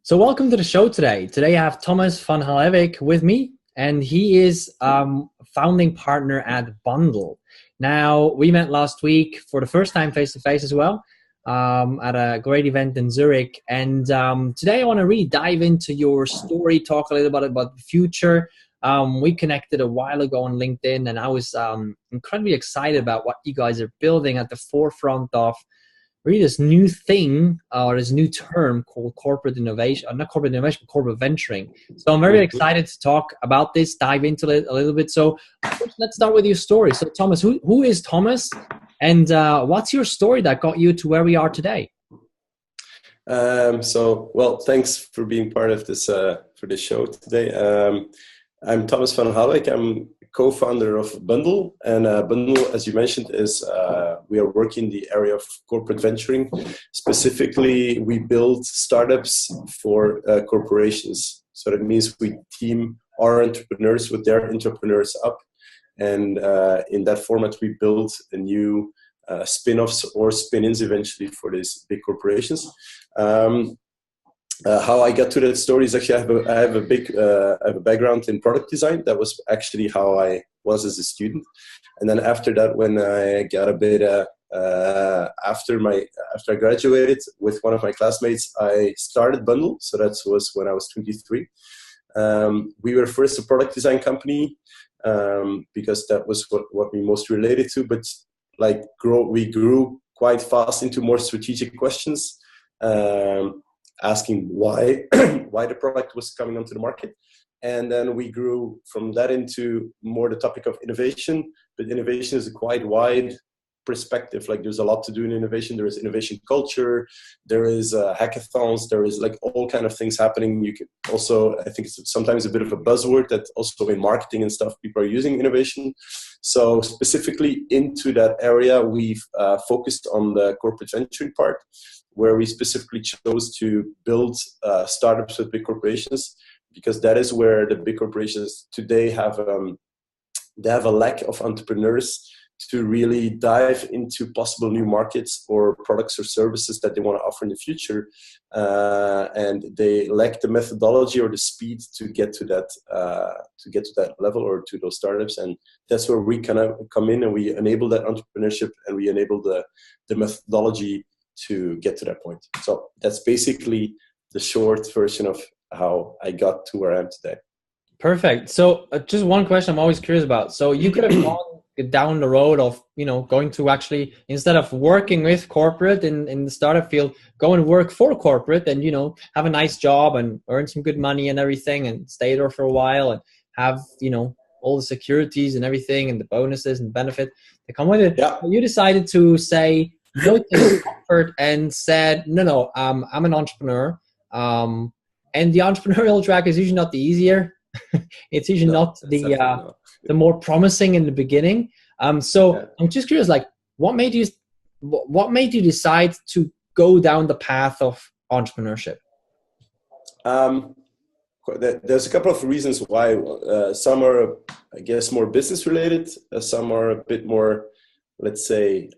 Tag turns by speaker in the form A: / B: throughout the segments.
A: So welcome to the show today. Today I have Thomas van Halewyck with me, and he is founding partner at Bundl. Now, we met last week for the first time face-to-face as well at a great event in Zurich. And today I want to really dive into your story, talk a little bit about the future. We connected a while ago on LinkedIn, and I was incredibly excited about what you guys are building at the forefront of really this new thing or this new term called corporate innovation, not corporate innovation, but corporate venturing. So I'm very excited to talk about this, dive into it a little bit. So first, let's start with your story. So Thomas, who is Thomas, and what's your story that got you to where we are today?
B: Well, thanks for being part of this for this show today. I'm Thomas van Halewyck. I'm co-founder of Bundl, and Bundl, as you mentioned, is we are working in the area of corporate venturing. Specifically, we build startups for corporations. So that means we team our entrepreneurs with their entrepreneurs up, and in that format, we build a new spin-offs or spin-ins eventually for these big corporations. How I got to that story is actually I have a background in product design. That was actually how I was as a student, and then after that, when I got a bit after I graduated with one of my classmates, I started Bundl. So that was when I was 23. We were first a product design company because that was what we most related to, but we grew quite fast into more strategic questions. Asking why why the product was coming onto the market, and then we grew from that into more the topic of innovation. But innovation is a quite wide perspective. Like, there's a lot to do in innovation. There is innovation culture, there is hackathons, there is like all kind of things happening. You can also, I think it's sometimes a bit of a buzzword that also in marketing and stuff people are using innovation. So specifically into that area, we've focused on the corporate venturing part, where we specifically chose to build startups with big corporations, because that is where the big corporations today have a lack of entrepreneurs to really dive into possible new markets or products or services that they want to offer in the future, and they lack the methodology or the speed to get to that level or to those startups. And that's where we kind of come in, and we enable that entrepreneurship, and we enable the methodology to get to that point. So that's basically the short version of how I got to where I am today.
A: Perfect. So just one question I'm always curious about. So you could have gone down the road of, going to actually, instead of working with corporate in the startup field, go and work for corporate and, have a nice job and earn some good money and everything and stay there for a while and have, all the securities and everything and the bonuses and benefit that come with it.
B: Yeah.
A: You decided to say no to comfort and said, no, I'm an entrepreneur. And the entrepreneurial track is usually not the easier. It's usually not the more promising in the beginning. So yeah. I'm just curious, what made you decide to go down the path of entrepreneurship?
B: There's a couple of reasons why. Some are, I guess, more business related. Some are a bit more, let's say,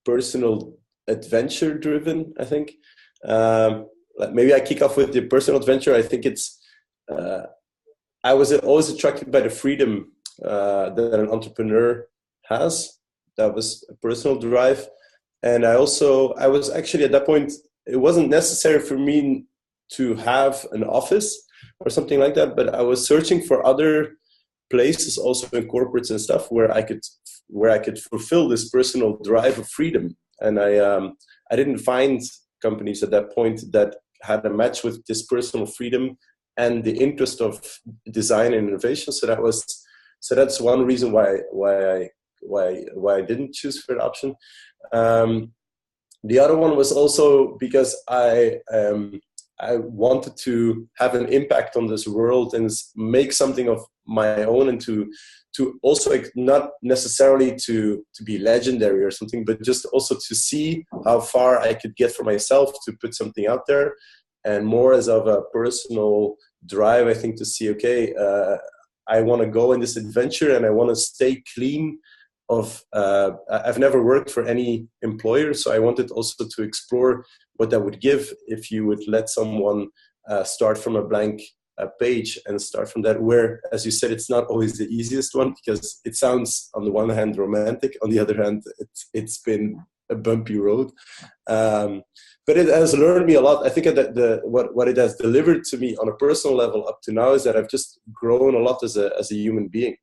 B: personal adventure driven, I think. Maybe I kick off with the personal adventure. I think it's I was always attracted by the freedom that an entrepreneur has. That was a personal drive. And I was actually at that point, it wasn't necessary for me to have an office or something like that, but I was searching for other places also in corporates and stuff where I could fulfill this personal drive of freedom. And I didn't find companies at that point that had a match with this personal freedom and the interest of design and innovation. So that's one reason why I didn't choose for that option. The other one was also because I wanted to have an impact on this world and make something of my own, and to also not necessarily to be legendary or something, but just also to see how far I could get for myself to put something out there, and more as of a personal drive, I think, to see, okay, I want to go in this adventure and I want to stay clean of, I've never worked for any employer, so I wanted also to explore what that would give if you would let someone start from a blank page and start from that, where, as you said, it's not always the easiest one, because it sounds on the one hand romantic, on the other hand it's been a bumpy road, but it has learned me a lot. I think that what it has delivered to me on a personal level up to now is that I've just grown a lot as a human being.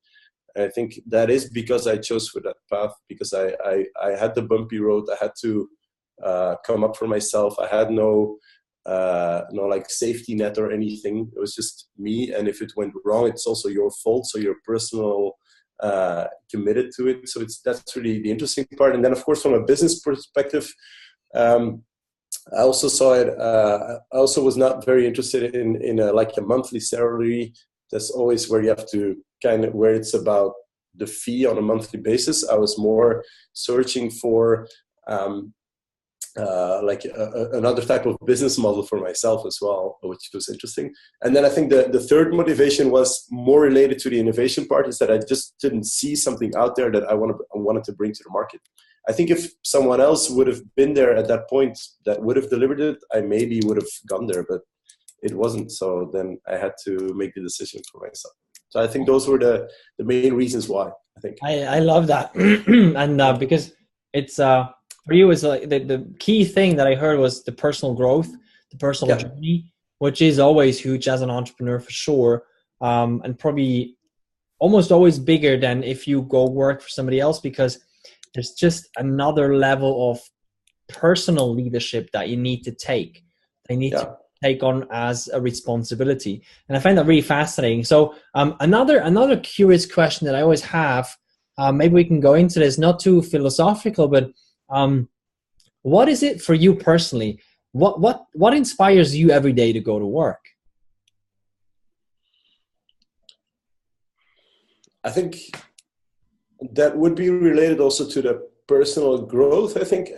B: And I think that is because I chose for that path, because I had the bumpy road. I had to come up for myself. I had no like safety net or anything. It was just me, and if it went wrong, it's also your fault. So you're personal committed to it. So that's really the interesting part. And then, of course, from a business perspective, I also saw it. I also was not very interested in like a monthly salary. That's always where you have to where it's about the fee on a monthly basis. I was more searching for like another type of business model for myself as well, which was interesting. And then I think the third motivation was more related to the innovation part, is that I just didn't see something out there that I wanted to bring to the market. I think if someone else would have been there at that point that would have delivered it, I maybe would have gone there, but it wasn't. So then I had to make the decision for myself. So I think those were the main reasons why, I think.
A: I love that. And because it's for you, is like the key thing that I heard was the personal growth, the personal journey, which is always huge as an entrepreneur for sure, and probably almost always bigger than if you go work for somebody else, because there's just another level of personal leadership that you need to take. They need to take on as a responsibility. And I find that really fascinating. So another curious question that I always have, maybe we can go into this, not too philosophical, but what is it for you personally? What inspires you every day to go to work?
B: I think that would be related also to the personal growth. I think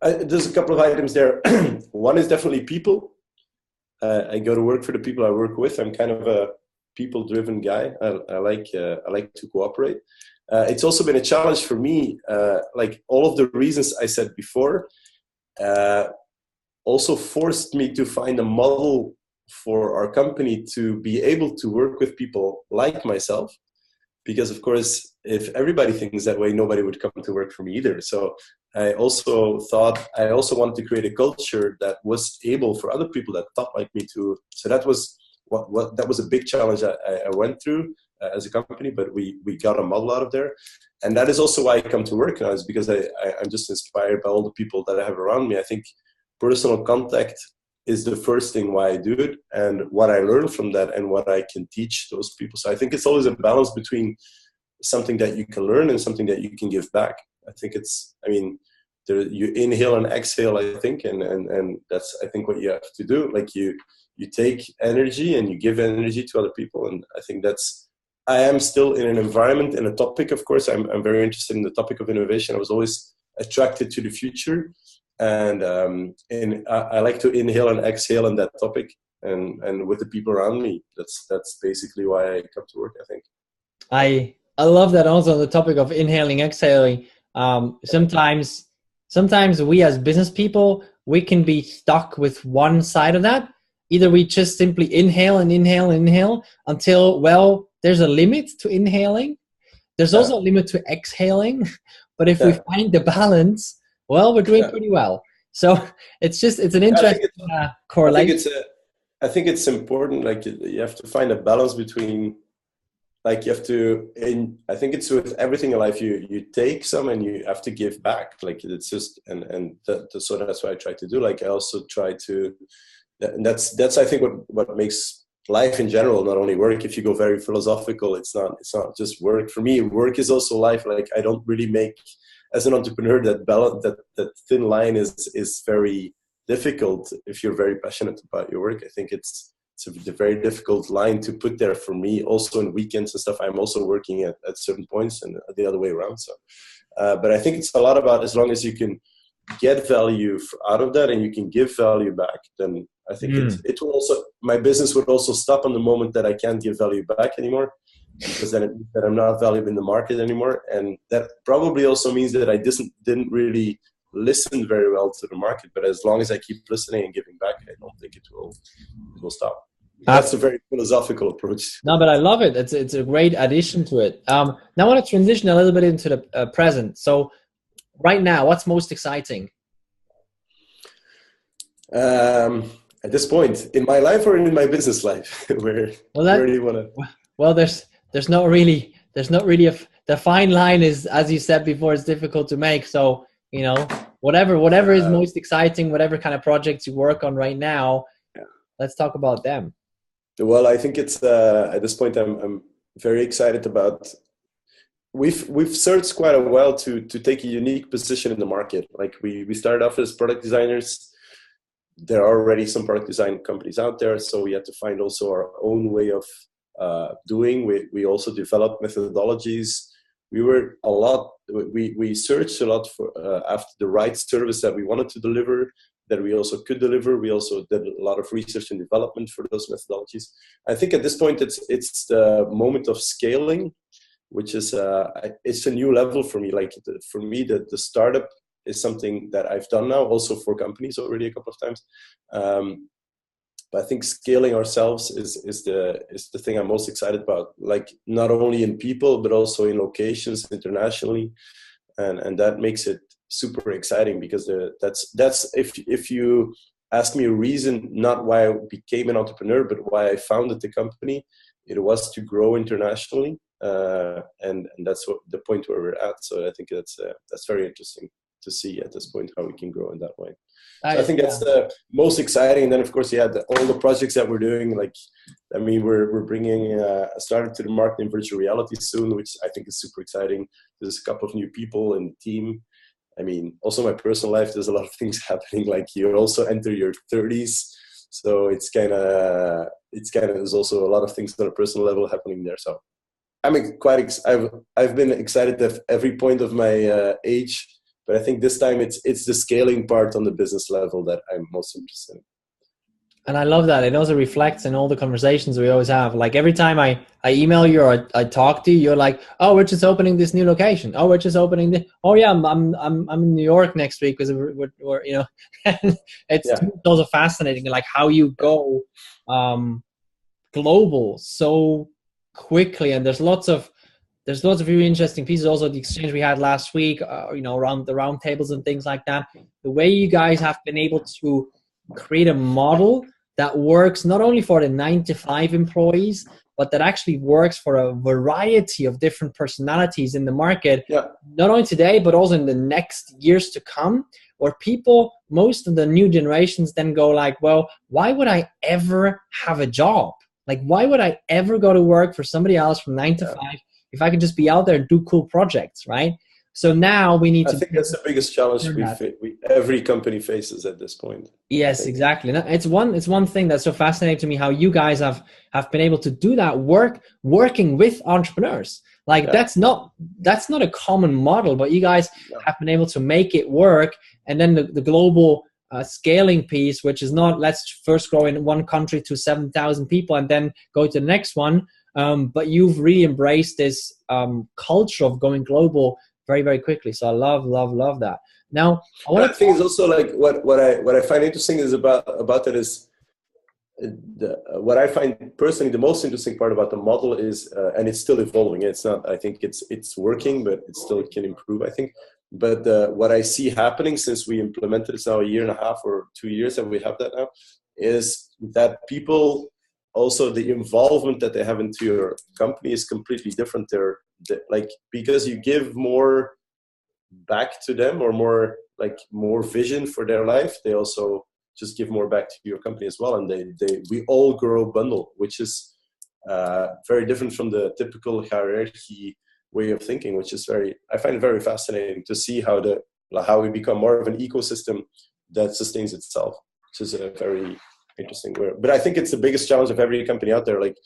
B: there's a couple of items there. One is definitely people. I go to work for the people I work with. I'm kind of a people-driven guy. I like to cooperate. It's also been a challenge for me. Like all of the reasons I said before, also forced me to find a model for our company to be able to work with people like myself. Because of course, if everybody thinks that way, nobody would come to work for me either. So I also wanted to create a culture that was able for other people that thought like me to. So that was that was a big challenge I went through as a company, but we got a model out of there. And that is also why I come to work now, is because I'm just inspired by all the people that I have around me. I think personal contact is the first thing why I do it, and what I learn from that and what I can teach those people. So I think it's always a balance between something that you can learn and something that you can give back. I think you inhale and exhale, I think, and that's, I think, what you have to do. Like you take energy and you give energy to other people. And I think I am still in an environment and a topic, of course, I'm very interested in the topic of innovation. I was always attracted to the future. And I like to inhale and exhale in that topic, and with the people around me. That's basically why I come to work, I think.
A: I love that also on the topic of inhaling, exhaling. Sometimes we as business people, we can be stuck with one side of that. Either we just simply inhale and inhale and inhale until, well, there's a limit to inhaling. There's also a limit to exhaling. But if we find the balance, well, we're doing pretty well. So it's an interesting correlation.
B: I think it's important. Like you have to find a balance between, like you have to. I think it's with everything in life. You take some and you have to give back. Like it's just so that's what I try to do. Like I also try to. And that's I think what makes life in general, not only work. If you go very philosophical, it's not just work. For me, work is also life. Like I don't really make. As an entrepreneur, that balance, that thin line is very difficult if you're very passionate about your work. I think it's a very difficult line to put there for me. Also in weekends and stuff, I'm also working at certain points, and the other way around. So, but I think it's a lot about, as long as you can get value out of that and you can give value back, then I think it will also, my business would also stop on the moment that I can't give value back anymore. because then it means that I'm not valuable in the market anymore. And that probably also means that I didn't really listen very well to the market. But as long as I keep listening and giving back, I don't think it will stop. That's a very philosophical approach.
A: No, but I love it. It's a great addition to it. Now I want to transition a little bit into the present. So right now, what's most exciting?
B: At this point in my life or in my business life, where do you want to?
A: Well, there's not really the fine line is, as you said before, it's difficult to make. So whatever is most exciting, whatever kind of projects you work on right now, let's talk about them.
B: Well, I think it's at this point I'm very excited about. We've searched quite a while to take a unique position in the market. Like we started off as product designers. There are already some product design companies out there, so we had to find also our own way of doing. We also developed methodologies. We searched a lot for after the right service that we wanted to deliver, that we also could deliver. We also did a lot of research and development for those methodologies. I think at this point it's the moment of scaling, which is it's a new level for me. Like for me, the startup is something that I've done now, also for companies already a couple of times. But I think scaling ourselves is the thing I'm most excited about. Like not only in people, but also in locations internationally, and that makes it super exciting because that's if you ask me a reason, not why I became an entrepreneur, but why I founded the company, it was to grow internationally, and that's the point where we're at. So I think that's very interesting to see at this point how we can grow in that way. So I think that's the most exciting. And then of course, all the projects that we're doing. Like, I mean, we're bringing a startup to the market in virtual reality soon, which I think is super exciting. There's a couple of new people in the team. I mean, also my personal life, there's a lot of things happening. Like you also enter your 30s, so it's kind of there's also a lot of things on a personal level happening there. So I'm I've been excited at every point of my age. But I think this time it's the scaling part on the business level that I'm most interested in.
A: And I love that. It also reflects in all the conversations we always have. Like every time I email you or I talk to you, you're like, "Oh, we're just opening this new location. Oh, we're just opening this. Oh yeah, I'm in New York next week because we're it's also fascinating, like how you go global so quickly. And there's lots of really interesting pieces. Also, the exchange we had last week, around the round tables and things like that. The way you guys have been able to create a model that works not only for the 9-to-5 employees, but that actually works for a variety of different personalities in the market, not only today, but also in the next years to come, where most of the new generations then go like, well, why would I ever have a job? Like, why would I ever go to work for somebody else from 9 to 5 if I could just be out there and do cool projects, right? So now we need to...
B: I think that's the biggest challenge every company faces at this point.
A: Yes, exactly. It's one thing that's so fascinating to me, how you guys have been able to do that working with entrepreneurs. Like that's not a common model, but you guys have been able to make it work. And then the global scaling piece, which is not let's first grow in one country to 7,000 people and then go to the next one. But you've really embraced this culture of going global very, very quickly. So I love that. Now,
B: I think it's also like what I find interesting is about that is what I find personally the most interesting part about the model is, and it's still evolving. It's not. I think it's working, but it still can improve, I think. But what I see happening since we implemented this now a year and a half or 2 years, and we have that now, is that people also the involvement that they have into your company is completely different. They're like, because you give more back to them or more vision for their life, they also just give more back to your company as well. And we all grow Bundl, which is very different from the typical hierarchy way of thinking, which is I find it very fascinating to see how we become more of an ecosystem that sustains itself, which is a very interesting word. But I think it's the biggest challenge of every company out there. Like,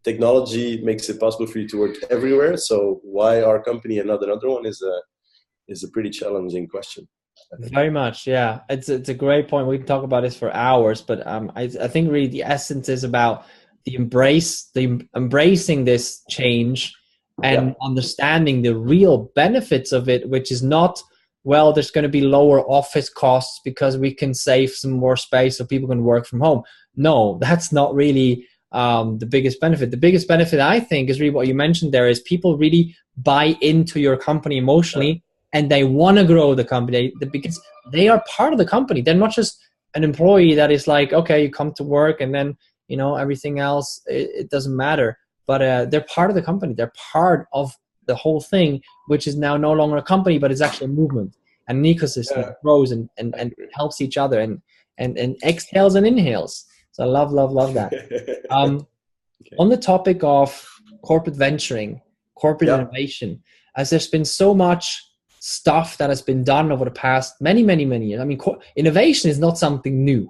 B: technology makes it possible for you to work everywhere. So why our company and not another one is a pretty challenging question.
A: Very much, yeah. It's a great point. We can talk about this for hours, but I think really the essence is about embracing this change and understanding the real benefits of it, which is not, well, there's going to be lower office costs because we can save some more space so people can work from home. No, that's not really the biggest benefit. The biggest benefit, I think, is really what you mentioned there, is people really buy into your company emotionally, and they want to grow the company because they are part of the company. They're not just an employee that is like, okay, you come to work and then, everything else, it doesn't matter. But they're part of the company. They're part of the whole thing, which is now no longer a company, but it's actually a movement and an ecosystem that grows and helps each other and exhales and inhales. So I love that. On the topic of corporate venturing, corporate innovation, as there's been so much stuff that has been done over the past many years. I mean, innovation is not something new.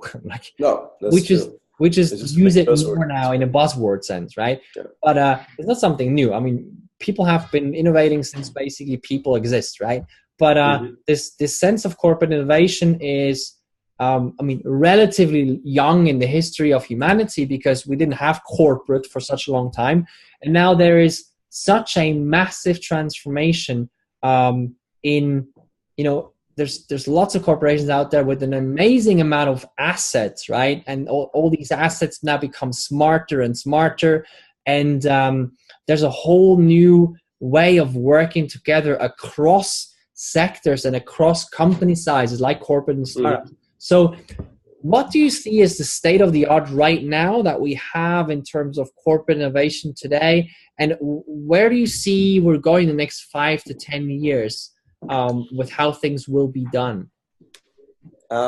A: Which is use it more now in a buzzword sense, right? Yeah. But it's not something new. I mean, people have been innovating since basically people exist, right? But this sense of corporate innovation is, relatively young in the history of humanity, because we didn't have corporate for such a long time, and now there is such a massive transformation. There's lots of corporations out there with an amazing amount of assets, right? And all these assets now become smarter and smarter. And there's a whole new way of working together across sectors and across company sizes like corporate and startups. So what do you see as the state of the art right now that we have in terms of corporate innovation today? And where do you see we're going the next 5 to 10 years? With how things will be done?
B: I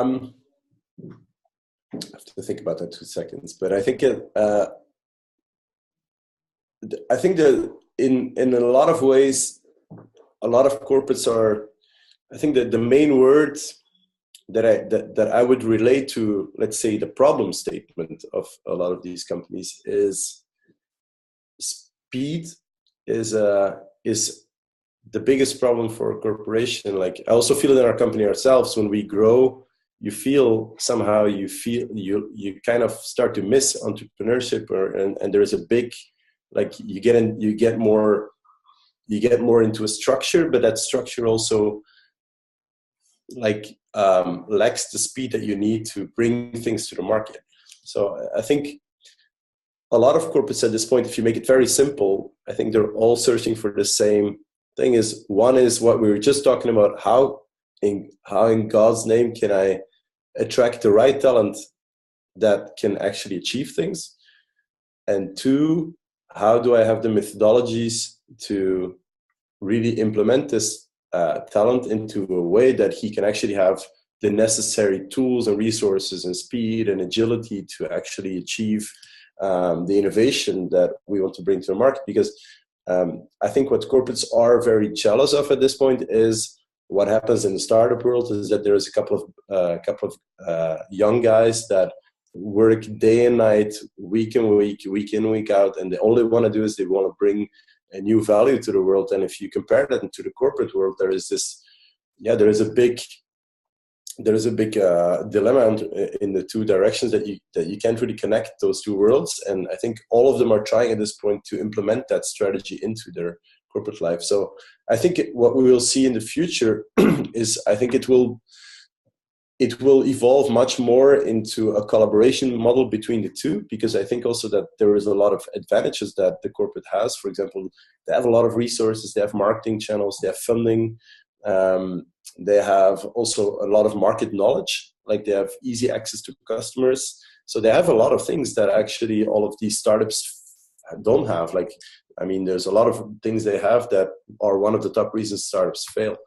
B: have to think about that 2 seconds, but I think that in a lot of ways, a lot of corporates are. I think that the main words that I would relate to, let's say, the problem statement of a lot of these companies is speed is the biggest problem for a corporation. Like, I also feel it in our company ourselves. When we grow, you kind of start to miss entrepreneurship, and there is a big, like, you get more into a structure, but that structure also lacks the speed that you need to bring things to the market. So I think a lot of corporates at this point, if you make it very simple, I think they're all searching for the same thing. Is one is what we were just talking about, how in God's name can I attract the right talent that can actually achieve things, and 2, how do I have the methodologies to really implement this talent into a way that he can actually have the necessary tools and resources and speed and agility to actually achieve the innovation that we want to bring to the market. Because I think what corporates are very jealous of at this point is what happens in the startup world is that there is a couple of young guys that work day and night, week in, week out, and all they want to do is they want to bring a new value to the world. And if you compare that to the corporate world, there is a big dilemma in the 2 directions that you can't really connect those 2 worlds. And I think all of them are trying at this point to implement that strategy into their corporate life. So I think what we will see in the future is, I think it will evolve much more into a collaboration model between the 2, because I think also that there is a lot of advantages that the corporate has. For example, they have a lot of resources, they have marketing channels, they have funding, they have also a lot of market knowledge, like they have easy access to customers. So they have a lot of things that actually all of these startups don't have. Like, I mean, there's a lot of things they have that are one of the top reasons startups fail.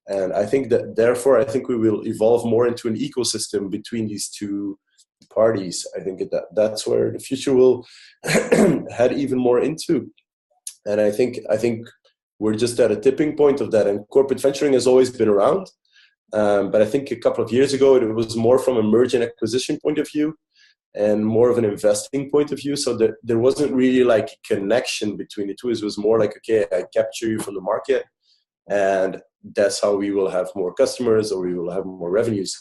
B: And I think that, therefore, I think we will evolve more into an ecosystem between these 2 parties. I think that's where the future will head even more into. And I think we're just at a tipping point of that. And corporate venturing has always been around. But I think a couple of years ago, it was more from a merger and acquisition point of view and more of an investing point of view. So there wasn't really like a connection between the 2. It was more like, okay, I capture you from the market, and that's how we will have more customers, or we will have more revenues.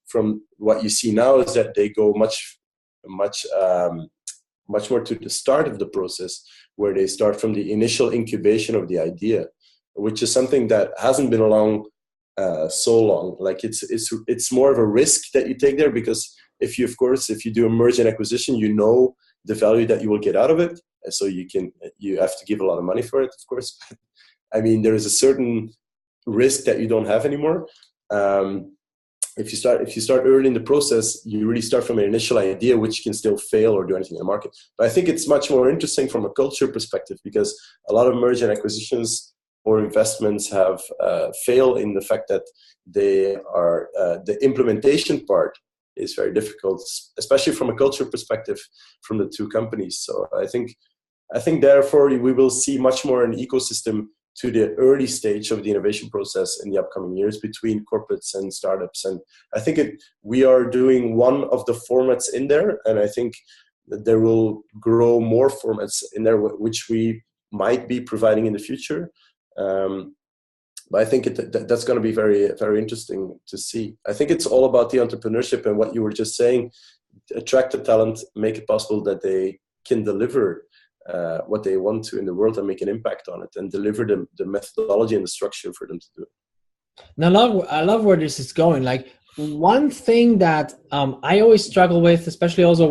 B: From what you see now is that they go much much more to the start of the process, where they start from the initial incubation of the idea, which is something that hasn't been along so long. Like it's more of a risk that you take there, because if you do a merge and acquisition, you know the value that you will get out of it, and so you have to give a lot of money for it, of course. I mean, there is a certain risk that you don't have anymore. If you start early in the process, you really start from an initial idea, which can still fail or do anything in the market. But I think it's much more interesting from a culture perspective, because a lot of merger and acquisitions or investments have fail in the fact that they are the implementation part is very difficult, especially from a culture perspective from the two companies. So I think therefore we will see much more an ecosystem to the early stage of the innovation process in the upcoming years between corporates and startups. And I think we are doing one of the formats in there, and I think that there will grow more formats in there, which we might be providing in the future. But I think that's going to be very, very interesting to see. I think it's all about the entrepreneurship and what you were just saying: attract the talent, make it possible that they can deliver what they want to in the world and make an impact on it, and deliver the methodology and the structure for them to do it.
A: Now, I love where this is going. Like, one thing that I always struggle with, especially also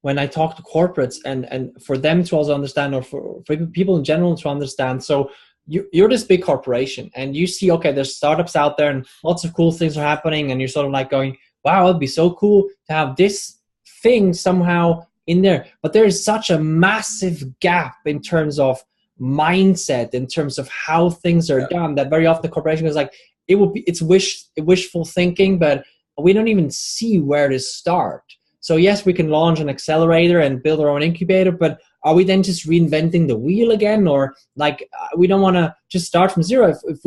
A: when I talk to corporates and for them to also understand, or for people in general to understand. So you're this big corporation and you see, okay, there's startups out there and lots of cool things are happening, and you're sort of like going, wow, it'd be so cool to have this thing somehow in there. But there is such a massive gap in terms of mindset, in terms of how things are done, that very often the corporation is like, it's wishful thinking, but we don't even see where to start. So yes, we can launch an accelerator and build our own incubator, but are we then just reinventing the wheel again? Or like, we don't want to just start from zero. If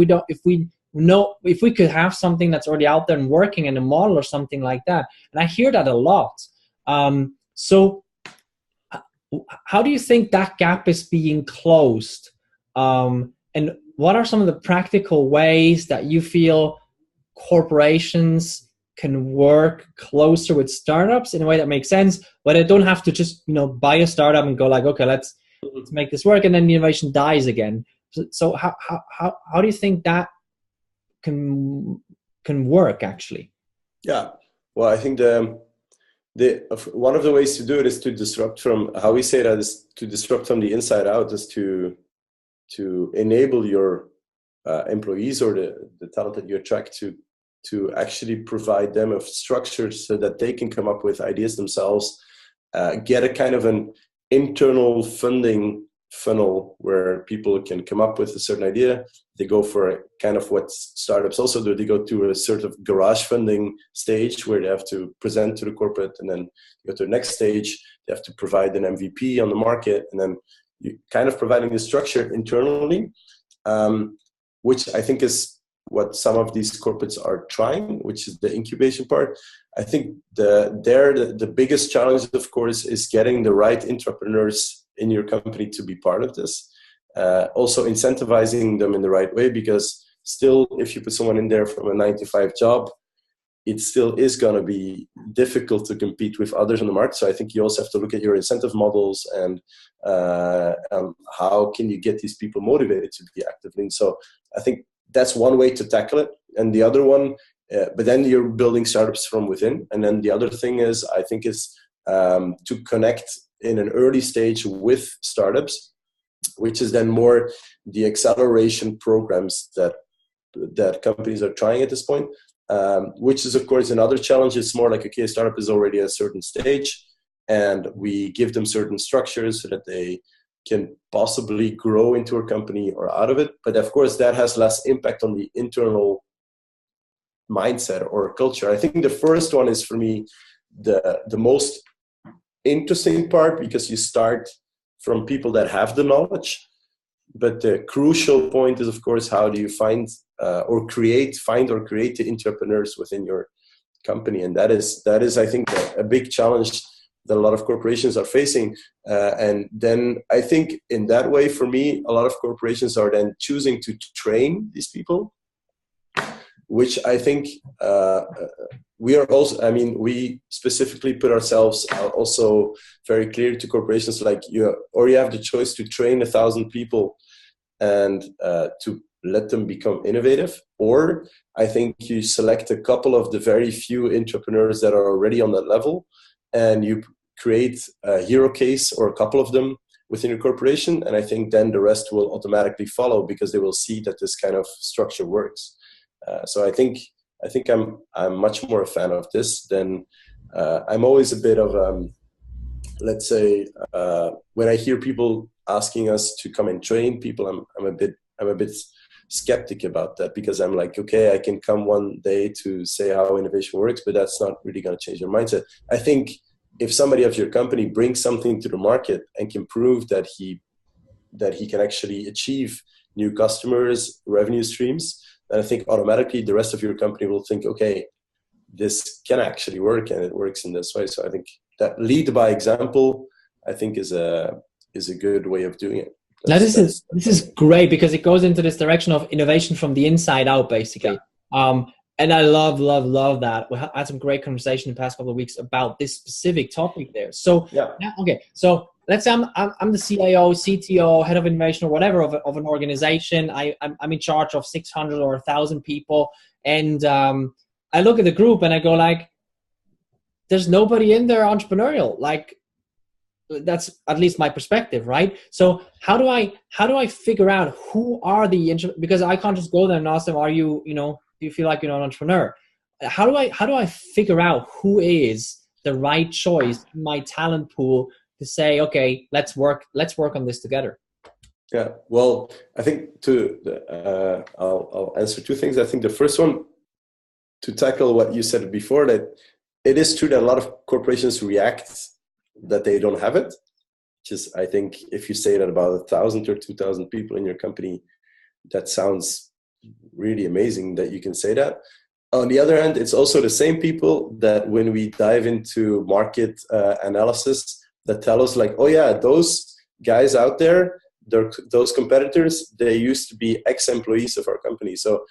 A: we could have something that's already out there and working in a model or something like that. And I hear that a lot. So how do you think that gap is being closed? And what are some of the practical ways that you feel corporations can work closer with startups in a way that makes sense, but they don't have to just, buy a startup and go like, okay, let's make this work, and then the innovation dies again. So how do you think that can work actually?
B: Yeah, well, I think one of the ways to do it is to disrupt from, how we say that is to disrupt from the inside out, is to enable your employees or the talent that you attract to actually provide them with structures so that they can come up with ideas themselves, get a kind of an internal funding funnel where people can come up with a certain idea. They go for a kind of what startups also do. They go to a sort of garage funding stage where they have to present to the corporate, and then go to the next stage. They have to provide an MVP on the market, and then you kind of providing the structure internally, which I think is what some of these corporates are trying, which is the incubation part. I think the biggest challenge, of course, is getting the right entrepreneurs in your company to be part of this. Also incentivizing them in the right way, because still, if you put someone in there from a 9-to-5 job, it still is going to be difficult to compete with others on the market. So I think you also have to look at your incentive models and how can you get these people motivated to be active. And so I think that's one way to tackle it. And the other one, but then you're building startups from within. And then the other thing is, I think, is to connect in an early stage with startups, which is then more the acceleration programs that companies are trying at this point, which is, of course, another challenge. It's more like, okay, a startup is already at a certain stage, and we give them certain structures so that they can possibly grow into a company or out of it. But of course, that has less impact on the internal mindset or culture. I think the first one is, for me, the most interesting part, because you start from people that have the knowledge. But the crucial point is, of course, how do you find or create the entrepreneurs within your company? And that is, I think, a big challenge that a lot of corporations are facing. And then I think in that way, for me, a lot of corporations are then choosing to train these people. which I think we are also, I mean, we specifically put ourselves also very clear to corporations like you have the choice to train 1,000 people and to let them become innovative, or I think you select a couple of the very few entrepreneurs that are already on that level and you create a hero case or a couple of them within your corporation, and I think then the rest will automatically follow because they will see that this kind of structure works. So I think I'm much more a fan of this than I'm always a bit of let's say when I hear people asking us to come and train people, I'm a bit skeptic about that, because I'm like, okay, I can come one day to say how innovation works, but that's not really going to change your mindset. I think if somebody of your company brings something to the market and can prove that he can actually achieve new customers, revenue streams, then I think automatically the rest of your company will think, okay, this can actually work, and it works in this way. So I think that lead by example, I think is a good way of doing it.
A: This is great, because it goes into this direction of innovation from the inside out, basically. Yeah. And I love that. We had some great conversation in the past couple of weeks about this specific topic there. So, yeah. Okay. So let's say I'm the CIO, CTO, head of innovation, or whatever of an organization. I'm in charge of 600 or 1,000 people. And I look at the group and I go like, there's nobody in there entrepreneurial. Like, that's at least my perspective, right? So how do I figure out who are because I can't just go there and ask them, are you, do you feel like you're an entrepreneur? How do I figure out who is the right choice in my talent pool to say, okay, let's work on this together?
B: Yeah, well, I think I'll answer two things. I think the first one, to tackle what you said before, that it is true that a lot of corporations react that they don't have it. Just, I think if you say that about 1,000 or 2,000 people in your company, that sounds really amazing that you can say that. On the other hand, it's also the same people that when we dive into market analysis, that tell us like, oh yeah, those guys out there, those competitors, they used to be ex-employees of our company. So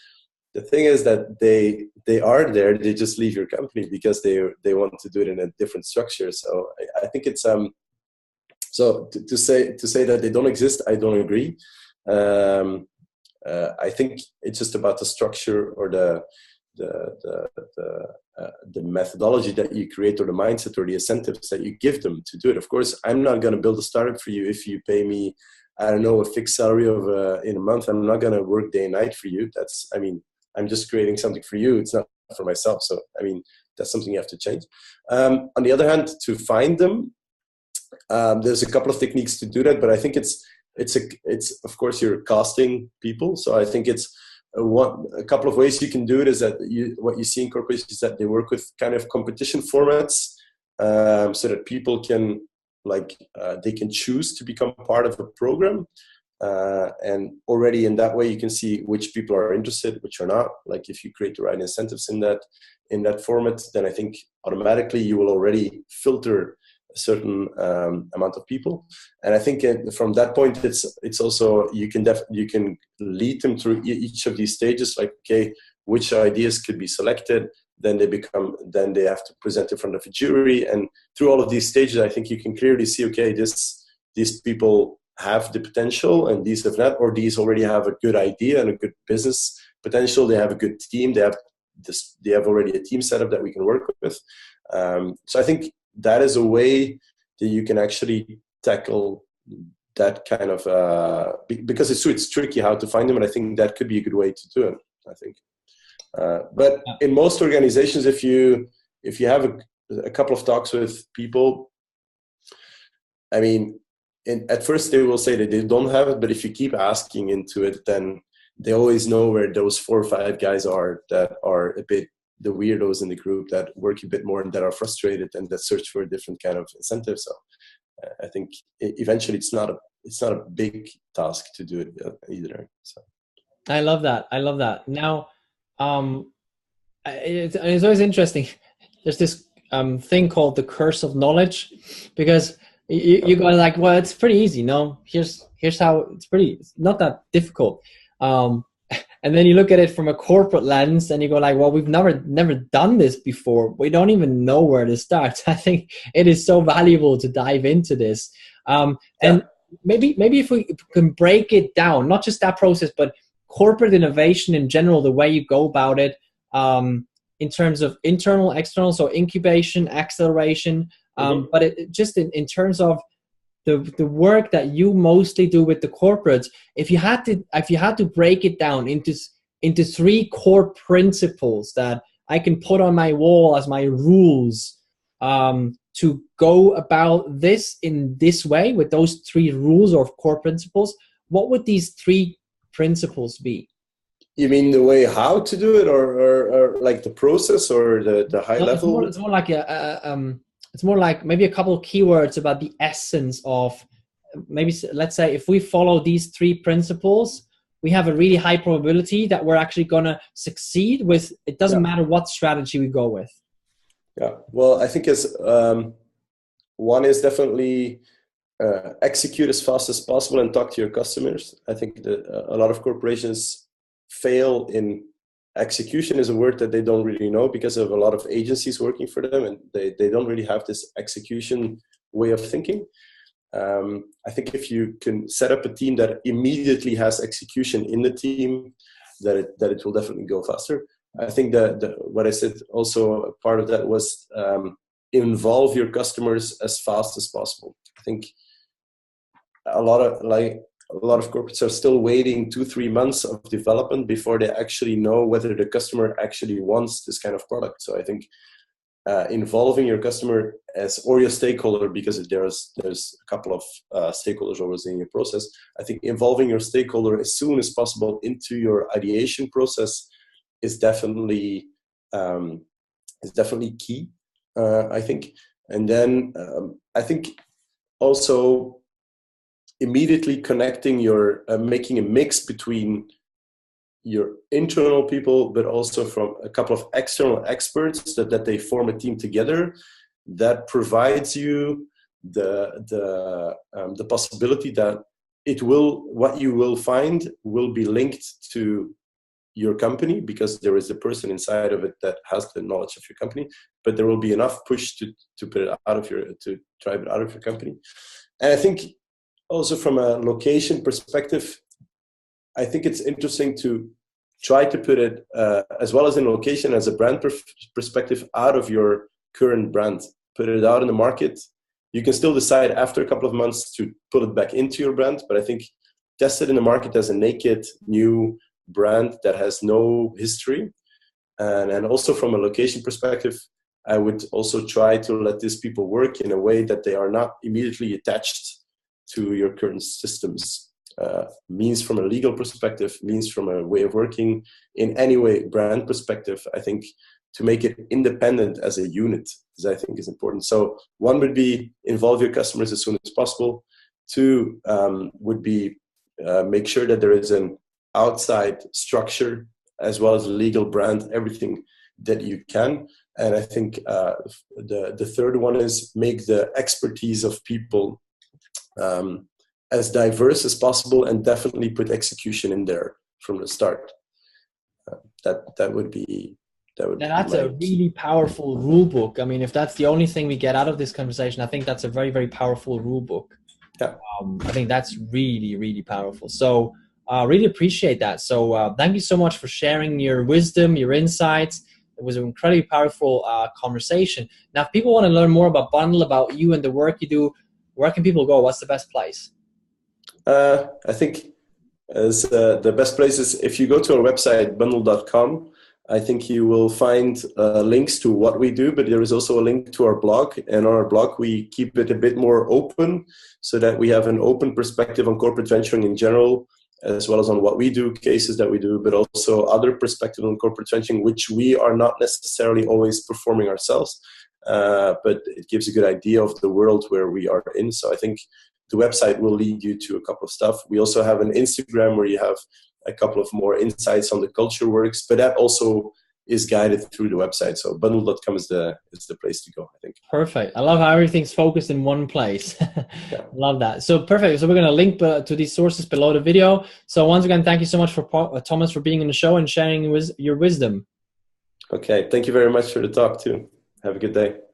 B: the thing is that they are there, they just leave your company because they want to do it in a different structure. So I think it's so to say that they don't exist, I don't agree. I think it's just about the structure or the methodology that you create, or the mindset or the incentives that you give them to do it. Of course, I'm not going to build a startup for you if you pay me, I don't know, a fixed salary of in a month. I'm not going to work day and night for you. I'm just creating something for you. It's not for myself. So, that's something you have to change. On the other hand, to find them, there's a couple of techniques to do that, but I think it's of course you're casting people. So I think it's a couple of ways you can do it is that what you see in corporations is that they work with kind of competition formats, so that people can they can choose to become part of a program. And already in that way, you can see which people are interested, which are not. Like if you create the right incentives in that format, then I think automatically you will already filter a certain amount of people. And I think from that point, it's also you can lead them through each of these stages. Like, okay, which ideas could be selected? Then they have to present in front of a jury, and through all of these stages, I think you can clearly see, okay, these people have the potential and these have not, or these already have a good idea and a good business potential. They have a good team. They have already a team setup that we can work with. So I think that is a way that you can actually tackle that kind of, because it's tricky how to find them. And I think that could be a good way to do it, I think. But in most organizations, if you have a couple of talks with people, at first they will say that they don't have it, but if you keep asking into it, then they always know where those 4 or 5 guys are that are a bit the weirdos in the group, that work a bit more and that are frustrated and that search for a different kind of incentive. So I think eventually it's not a big task to do it either. So
A: I love that. Now, it's always interesting. There's this thing called the curse of knowledge, because you go like, well, it's pretty easy. No, here's how it's not that difficult. And then you look at it from a corporate lens and you go like, well, we've never done this before. We don't even know where to start. I think it is so valuable to dive into this. And maybe if we can break it down, not just that process, but corporate innovation in general, the way you go about it, in terms of internal, external, so incubation, acceleration, but just in terms of the work that you mostly do with the corporates, if you had to break it down into 3 core principles that I can put on my wall as my rules, to go about this in this way with those 3 rules or core principles, what would these 3 principles be?
B: You mean the way how to do it, or like the process, or the high level?
A: It's more like it's more like maybe a couple of keywords about the essence of, maybe let's say if we follow these 3 principles, we have a really high probability that we're actually going to succeed with, it doesn't matter what strategy we go with.
B: Yeah, well, I think as one is definitely execute as fast as possible and talk to your customers. I think that a lot of corporations fail in execution is a word that they don't really know because of a lot of agencies working for them, and they don't really have this execution way of thinking. I think if you can set up a team that immediately has execution in the team, that it will definitely go faster. I think that what I said also, part of that was involve your customers as fast as possible. I think a lot of corporates are still waiting 2-3 months of development before they actually know whether the customer actually wants this kind of product. So I think involving your customer or your stakeholder, because there's a couple of stakeholders always in your process. I think involving your stakeholder as soon as possible into your ideation process is definitely key. I think, and then I think also immediately connecting making a mix between your internal people, but also from a couple of external experts that they form a team together that provides you the possibility that what you will find will be linked to your company, because there is a person inside of it that has the knowledge of your company, but there will be enough push to drive it out of your company. And I think also from a location perspective, I think it's interesting to try to put it, as well as in location, as a brand perspective, out of your current brand. Put it out in the market. You can still decide after a couple of months to put it back into your brand, but I think test it in the market as a naked new brand that has no history. And also from a location perspective, I would also try to let these people work in a way that they are not immediately attached to your current systems. Means from a legal perspective, means from a way of working, in any way, brand perspective, I think to make it independent as a unit I think is important. So one would be involve your customers as soon as possible. 2 would be make sure that there is an outside structure as well as a legal brand, everything that you can. And I think the third one is make the expertise of people as diverse as possible, and definitely put execution in there from the start. That would be.
A: That's a really powerful rule book. I mean, if that's the only thing we get out of this conversation, I think that's a very, very powerful rule book.
B: Yeah.
A: I think that's really, really powerful. So really appreciate that. So thank you so much for sharing your wisdom, your insights. It was an incredibly powerful conversation. Now, if people want to learn more about Bundl, about you and the work you do, where can people go? What's the best place?
B: I think the best place is if you go to our website, bundl.com. I think you will find links to what we do, but there is also a link to our blog. And on our blog, we keep it a bit more open so that we have an open perspective on corporate venturing in general, as well as on what we do, cases that we do, but also other perspectives on corporate venturing, which we are not necessarily always performing ourselves. But it gives a good idea of the world where we are in. So I think the website will lead you to a couple of stuff. We also have an Instagram where you have a couple of more insights on the culture works, but that also is guided through the website. So bundl.com is the place to go, I think.
A: Perfect. I love how everything's focused in one place.
B: Yeah.
A: Love that. So perfect. So we're going to link to these sources below the video. So once again, thank you so much for Thomas for being on the show and sharing your wisdom.
B: Okay. Thank you very much for the talk too. Have a good day.